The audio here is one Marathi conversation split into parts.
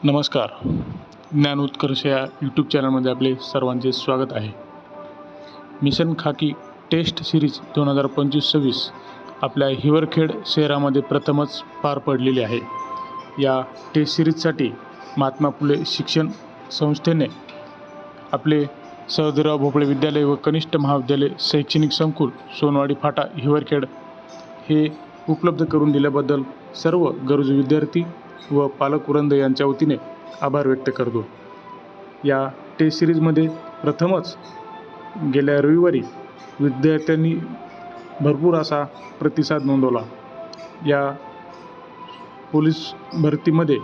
नमस्कार. ज्ञान उत्कर्ष या यूट्यूब चॅनलमध्ये आपले सर्वांचे स्वागत आहे. मिशन खाकी टेस्ट सिरीज 2025-26 आपल्या हिवरखेड शहरामध्ये प्रथमच पार पडलेली आहे. या टेस्ट सिरीजसाठी महात्मा फुले शिक्षण संस्थेने आपले सहदेवराव भोपळे विद्यालय व कनिष्ठ महाविद्यालय शैक्षणिक संकुल सोनवाडी फाटा हिवरखेड हे उपलब्ध करून दिल्याबद्दल सर्व गरजू विद्यार्थी व पालक वृंद यांच्या वतीने आभार व्यक्त करतो. या टेस्ट सिरीजमध्ये प्रथमच गेल्या रविवारी विद्यार्थ्यांनी भरपूर असा प्रतिसाद नोंदवला. या पोलीस भरतीमध्ये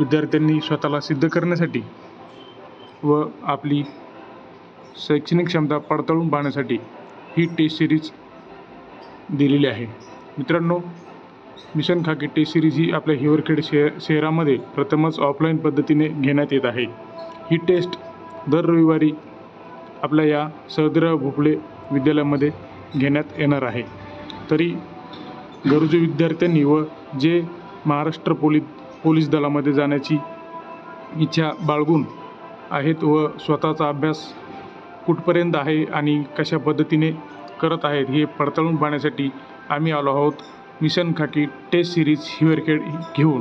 विद्यार्थ्यांनी स्वतःला सिद्ध करण्यासाठी व आपली शैक्षणिक क्षमता पडताळून पाहण्यासाठी ही टेस्ट सिरीज दिलेली आहे. मित्रांनो, मिशन खाकी टेस्ट सिरीज ही आपल्या हिवरखेड शहरामध्ये प्रथमच ऑफलाईन पद्धतीने घेण्यात येत आहे. ही टेस्ट दर रविवारी आपल्या या सहदेवराव भोपळे विद्यालयामध्ये घेण्यात येणार आहे. तरी गरजू विद्यार्थ्यांनी व जे महाराष्ट्र पोलीस दलामध्ये जाण्याची इच्छा बाळगून आहेत व स्वतःचा अभ्यास कुठपर्यंत आहे आणि कशा पद्धतीने करत आहेत हे पडताळून पाहण्यासाठी आम्ही आलो आहोत मिशन खाकी टेस्ट सिरीज हिवरखेड घेऊन.